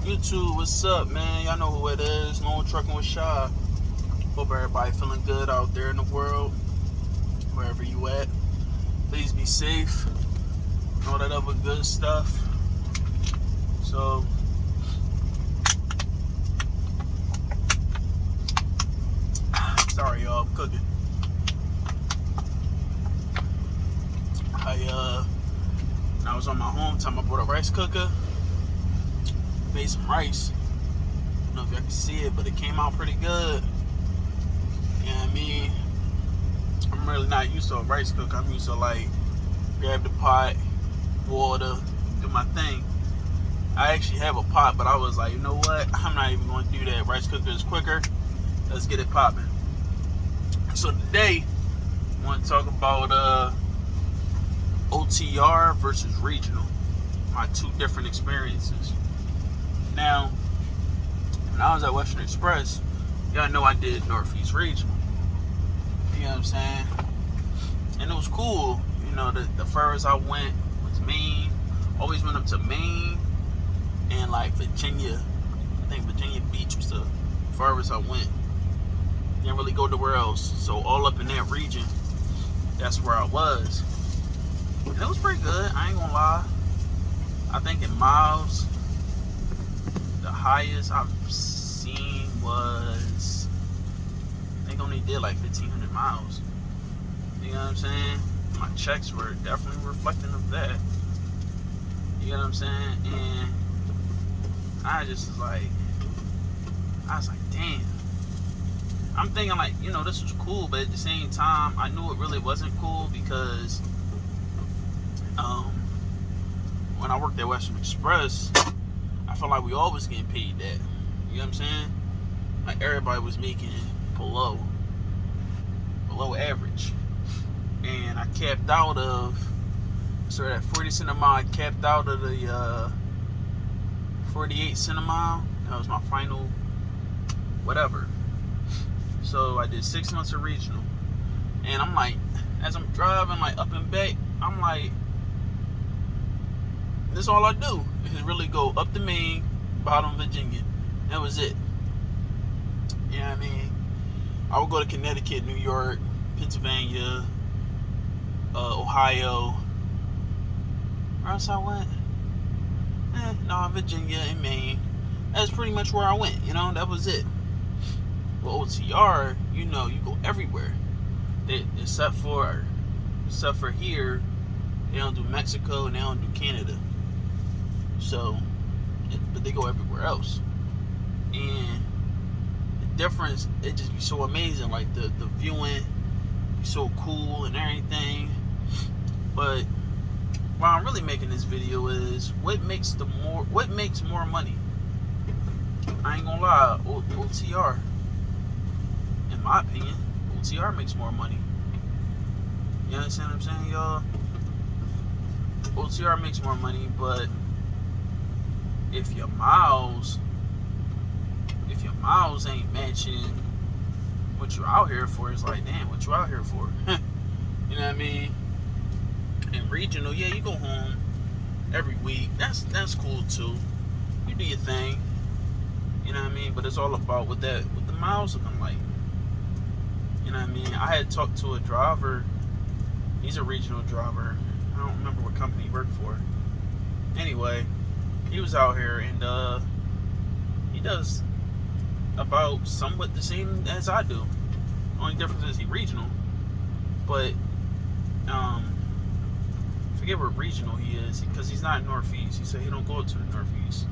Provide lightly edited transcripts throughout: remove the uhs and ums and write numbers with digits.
YouTube, what's up, man? Y'all know who it is. No Trucking with Shy. Hope everybody feeling good out there in the world, wherever you at. Please be safe. All that other good stuff. So, sorry, y'all. I'm cooking. I was on my home time. I bought a rice cooker. Made some rice. I don't know if y'all can see it, but it came out pretty good. You know what I mean? I'm really not used to a rice cooker. I'm used to like grab the pot, water, do my thing. I actually have a pot, but I was like, you know what? I'm not even going to do that. Rice cooker is quicker. Let's get it popping. So today, I want to talk about OTR versus Regional. My two different experiences. Now, when I was at Western Express, y'all know I did Northeast Regional. You know what I'm saying? And it was cool. You know, the furthest I went was Maine. Always went up to Maine and like Virginia. I think Virginia Beach was the furthest I went. Didn't really go nowhere else. So all up in that region, that's where I was. And it was pretty good. I ain't gonna lie. I think in miles, the highest I've seen was, I think only did like 1,500 miles. You know what I'm saying? My checks were definitely reflecting of that. You know what I'm saying? And I just was like, damn. I'm thinking like, you know, this was cool, but at the same time, I knew it really wasn't cool because when I worked at Western Express, I felt like we always getting paid that. You know what I'm saying? Like everybody was making below average. And I capped out of, so that 40 cent a mile, I capped out of the 48 cent a mile. That was my final whatever. So I did 6 months of Regional. And I'm like, as I'm driving like up and back, I'm like, this is all I do is really go up to Maine, bottom Virginia. That was it. You know what I mean? I would go to Connecticut, New York, Pennsylvania, Ohio. Where else I went? Virginia and Maine. That's pretty much where I went. You know, that was it. Well, OTR, you know, you go everywhere. Except for here, they don't do Mexico and they don't do Canada. So, but they go everywhere else. And the difference, it just be so amazing. Like the viewing be so cool and everything. But why I'm really making this video is what makes more money. I ain't gonna lie, OTR. In my opinion, OTR makes more money. You understand what I'm saying, y'all? OTR makes more money, but if your miles ain't matching what you're out here for, it's like, damn, what you out here for? You know what I mean? And Regional, yeah, you go home every week. That's cool too. You do your thing. You know what I mean? But it's all about what the miles looking like. You know what I mean? I had talked to a driver. He's a Regional driver. I don't remember what company he worked for. Anyway, he was out here and he does about somewhat the same as I do. Only difference is he Regional. But forget what Regional he is because he's not Northeast. He said he don't go to the Northeast.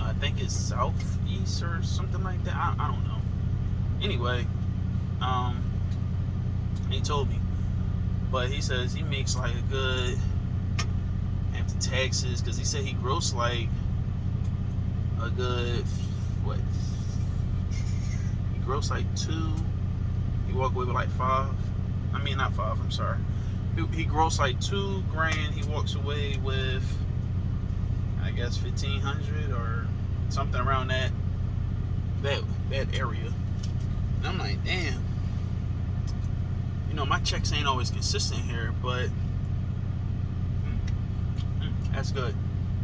I think it's Southeast or something like that. I don't know. Anyway, he told me. But he says he makes like a good, after taxes, because he said he gross like a good, what? He gross like 2. He walk away with like 5. I mean, not 5, I'm sorry. He gross like $2,000. He walks away with, I guess, 1,500 or something around that area. And I'm like, damn. You know, my checks ain't always consistent here, but that's good.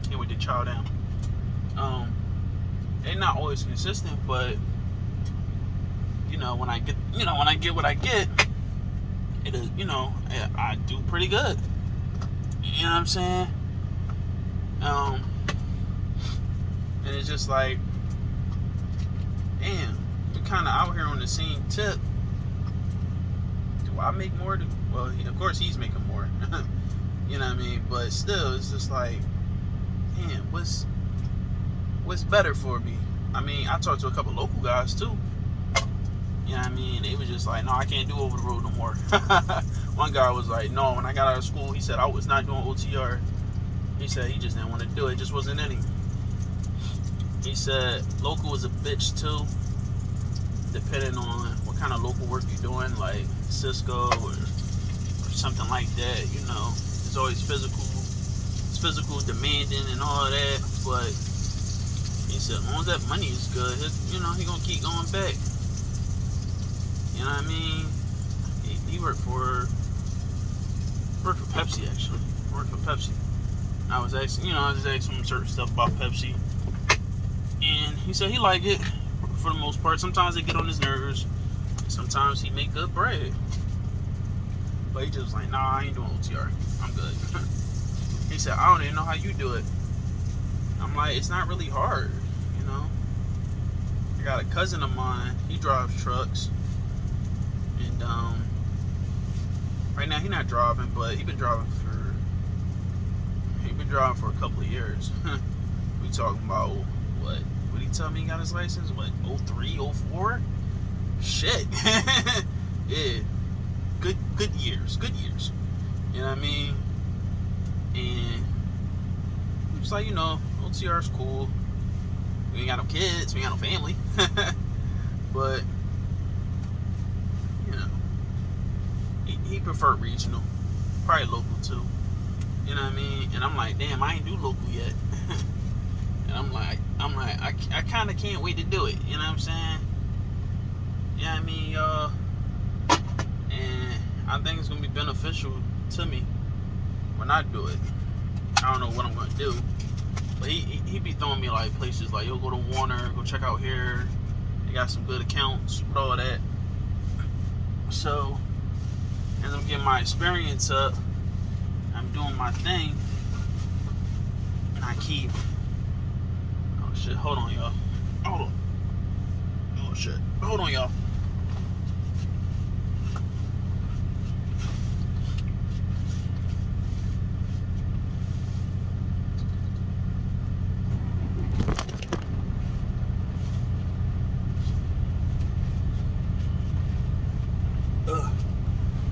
Here with the chow down. They're not always consistent, but when I get what I get, it is, I do pretty good. You know what I'm saying? And it's just like, damn, we're kind of out here on the same tip. Do I make more? Well, of course he's making more. You know what I mean? But still, it's just like, damn, what's better for me? I mean, I talked to a couple local guys too. You know what I mean? They was just like, no, I can't do over the road no more. One guy was like, no, when I got out of school, he said I was not doing OTR. He said he just didn't want to do it. It just wasn't in him. He said local is a bitch too, depending on what kind of local work you're doing, like Cisco or something like that. It's always physical. It's physical, demanding, and all that. But he said as long as that money is good, he gonna keep going back. You know what I mean? He worked for Pepsi, actually. Worked for Pepsi. I was asking him certain stuff about Pepsi, and he said he liked it for the most part. Sometimes they get on his nerves. Sometimes he make good bread. But he just was like, nah, I ain't doing OTR. I'm good. He said, I don't even know how you do it. I'm like, it's not really hard, I got a cousin of mine. He drives trucks. And right now he's not driving, but he been driving for a couple of years. We talking about what did he tell me he got his license? What, 03, 04? Shit. Yeah. Good years. You know what I mean? And he was like, OTR's cool. We ain't got no kids, we ain't got no family. But he preferred regional, probably local too. You know what I mean? And I'm like, damn, I ain't do local yet. And I'm like, I kind of can't wait to do it. You know what I'm saying? You know what I mean, y'all? And I think it's gonna be beneficial to me when I do it. I don't know what I'm gonna do, but he be throwing me like places like, yo, go to Warner, go check out here. They got some good accounts with all that. So, as I'm getting my experience up, I'm doing my thing, and I keep. Oh shit! Hold on, y'all. Hold on. Oh shit! Hold on, y'all.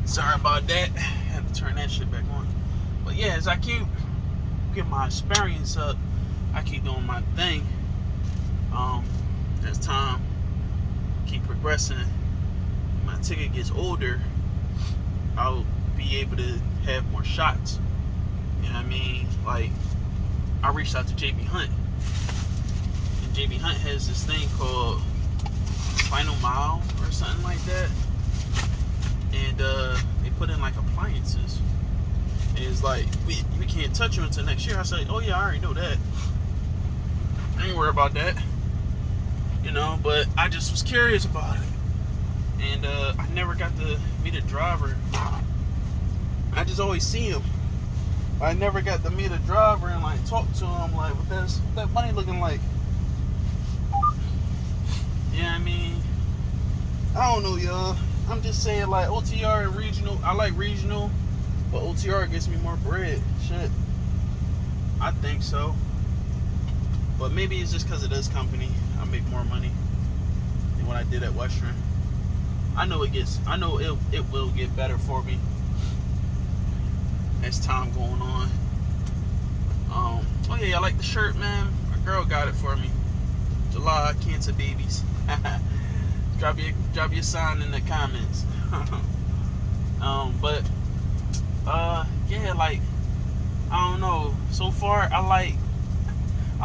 Sorry about that. I had to turn that shit back on. But yeah, as I keep getting my experience up, I keep doing my thing. As time keep progressing, my ticket gets older, I'll be able to have more shots. You know what I mean? Like, I reached out to JB Hunt, and JB Hunt has this thing called Final Mile or something like that. And they put in like appliances. And it's like, we can't touch them until next year. I said, oh yeah, I already know that. I ain't worried about that. But I just was curious about it. And I never got to meet a driver. I just always see him. I never got to meet a driver and like talk to him, like, what that money looking like? Yeah, I mean, I don't know, y'all. I'm just saying, like, OTR and regional. I like regional, but OTR gets me more bread. Shit. I think so. But maybe it's just because of this company. I make more money than what I did at Western. I know it will get better for me as time going on. Oh yeah, I like the shirt, man. My girl got it for me. July, cancer babies. Drop your sign in the comments. Yeah, like, I don't know. So far, I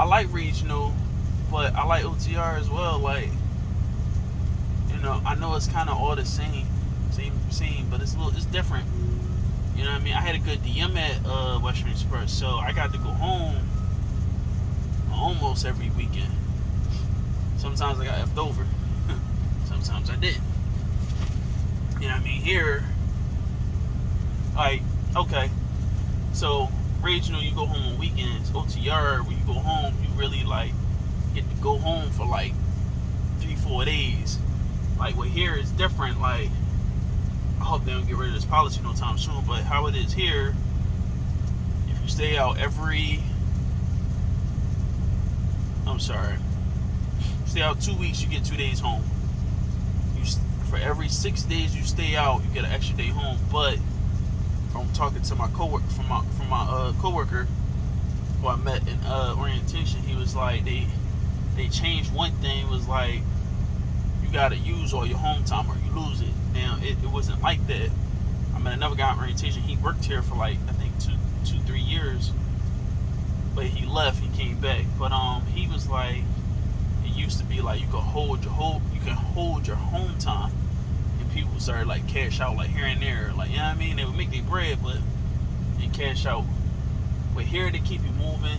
like regional, but I like OTR as well. Like, I know it's kind of all the same, but it's different. You know what I mean? I had a good DM at Western Express, so I got to go home almost almost every weekend. Sometimes I got effed over. Sometimes I didn't. You know what I mean? Here, like, okay, so regional, you go home on weekends. OTR, when you go home, you really like get to go home for like 3-4 days. Like, what here is different. Like, I hope they don't get rid of this policy no time soon, but how it is here, if you stay out stay out 2 weeks, you get 2 days home. For every 6 days you stay out, you get an extra day home. But from talking to my coworker, from my coworker who I met in orientation, he was like, they changed one thing. Was like, you gotta use all your home time or you lose it. Now it wasn't like that. I met another guy in orientation. He worked here for like, I think 2-3 years, but he left. He came back, but he was like, it used to be like you can hold your home time, and people started like cash out like here and there, like, you know what I mean? They would make their bread, but they cash out. But here they keep you moving.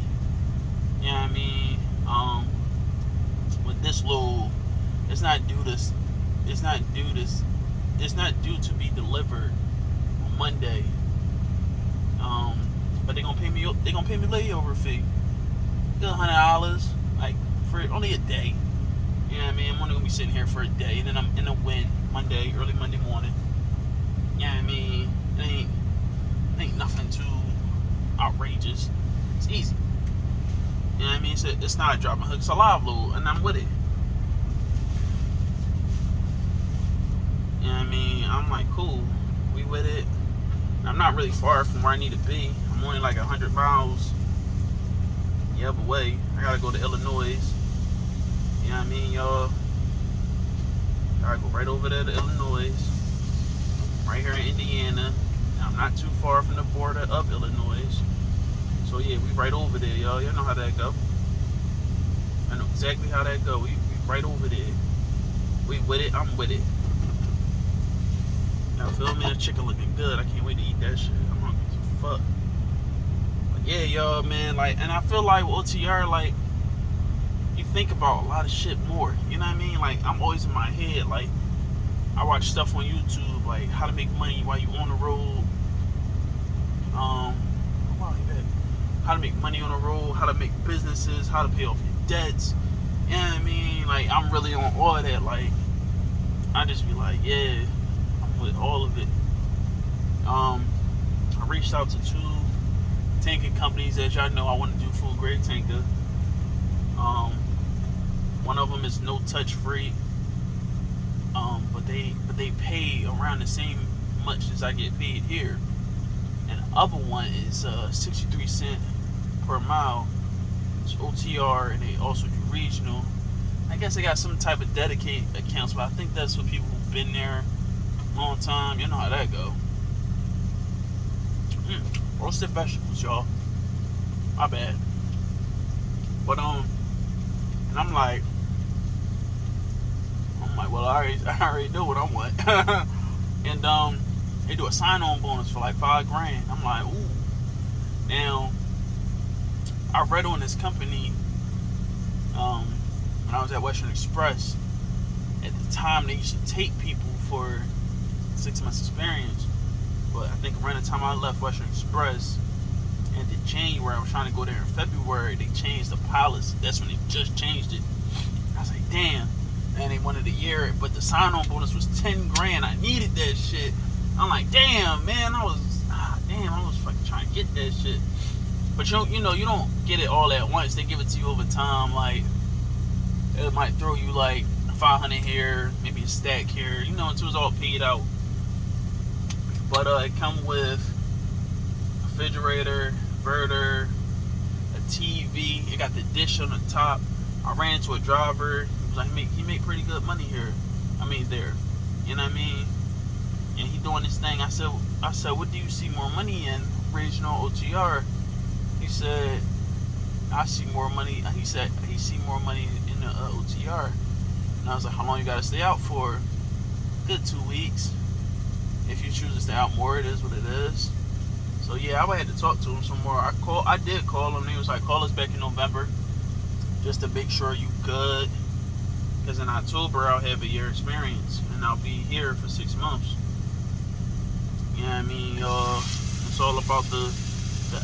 You know what I mean? With this load, it's not due to be delivered on Monday. But they're gonna pay me layover fee. $100, like, for only a day. You know what I mean? I'm only gonna be sitting here for a day, and then I'm in the wind early Monday morning. You know what I mean? It ain't nothing too outrageous. It's easy. You know what I mean? It's not a drop and hook, it's a live load, and I'm with it. You know what I mean? I'm like, cool, we with it. I'm not really far from where I need to be. I'm only like 100 miles the other way. I gotta go to Illinois. You know what I mean, y'all? Gotta go right over there to Illinois. Right here in Indiana. I'm not too far from the border of Illinois. So yeah, we right over there, y'all. Y'all know how that go. I know exactly how that go. We right over there. We with it, I'm with it. Now feel me, that chicken looking good. I can't wait to eat that shit. I'm hungry as fuck. But yeah, y'all, man, like, and I feel like with OTR, like, you think about a lot of shit more. You know what I mean? Like, I'm always in my head, like, I watch stuff on YouTube, like how to make money while you on the road. How to make money on the road, how to make businesses, how to pay off your debts. You know what I mean? Like, I'm really on all of that. Like, I just be like, yeah, I'm with all of it. I reached out to 2 tanker companies. As y'all know, I want to do food grade tanker. One of them is no touch free. But they pay around the same much as I get paid here. And the other one is 63 cents per mile. It's OTR, and they also do regional. I guess they got some type of dedicated accounts, but I think that's for people who've been there a long time. You know how that go. Roasted vegetables, y'all. My bad. But and I'm like, well, I already know what I want. And they do a sign-on bonus for like $5,000. I'm like, ooh. Now, I read on this company when I was at Western Express. At the time, they used to take people for 6 months experience. But I think around the time I left Western Express, and in January, I was trying to go there in February, they changed the policy. That's when they just changed it. I was like, damn. And they wanted a year, but the sign-on bonus was $10,000. I needed that shit. I'm like, damn, man, I was fucking trying to get that shit. But you know, you don't get it all at once. They give it to you over time. Like, it might throw you like 500 here, maybe a stack here, you know, until it's all paid out. But it come with a refrigerator, inverter, a TV. It got the dish on the top. I ran into a driver. He was like, he make pretty good money here. I mean, there. You know what I mean? And he doing this thing. I said, what do you see more money in, regional OTR? He said, I see more money. He said he see more money in the OTR. And I was like, how long you gotta stay out for? Good 2 weeks. If you choose to stay out more, it is what it is. So yeah, I had to talk to him some more. I did call him. He was like, call us back in November. just to make sure you good. Because in October, I'll have a year experience, and I'll be here for 6 months. You know what I mean? It's all about the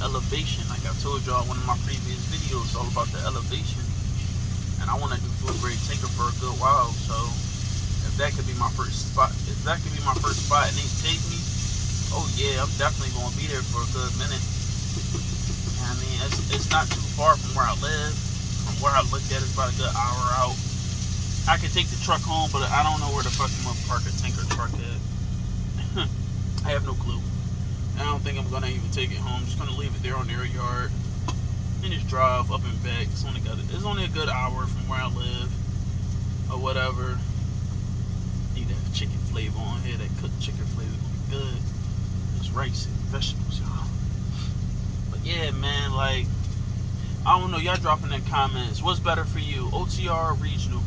elevation. Like I told y'all in one of my previous videos, it's all about the elevation. And I want to do food grade tinker for a good while. So if that could be my first spot, and they take me, oh yeah, I'm definitely going to be there for a good minute. You know what I mean? It's not too far from where I live. From where I look at, it's about a good hour out. I could take the truck home, but I don't know where the fuck I'm gonna park a tinker truck at. I have no clue. I don't think I'm gonna even take it home. I'm just gonna leave it there on their yard and just drive up and back. It's only a good hour from where I live or whatever. Need to have chicken flavor on here. That cooked chicken flavor gonna be good. It's rice and vegetables, y'all. But yeah, man, like I don't know. Y'all dropping in comments. What's better for you, OTR or Regional?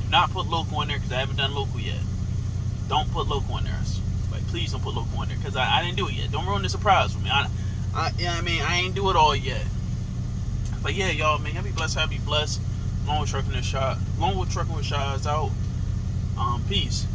Not put local in there because I haven't done local yet. Don't put local in there. Like, please don't put local in there because I didn't do it yet. Don't ruin the surprise for me. You know what I mean? I ain't do it all yet. But yeah, y'all, man, y'all be blessed. Long with trucking with Shaw is out. Peace.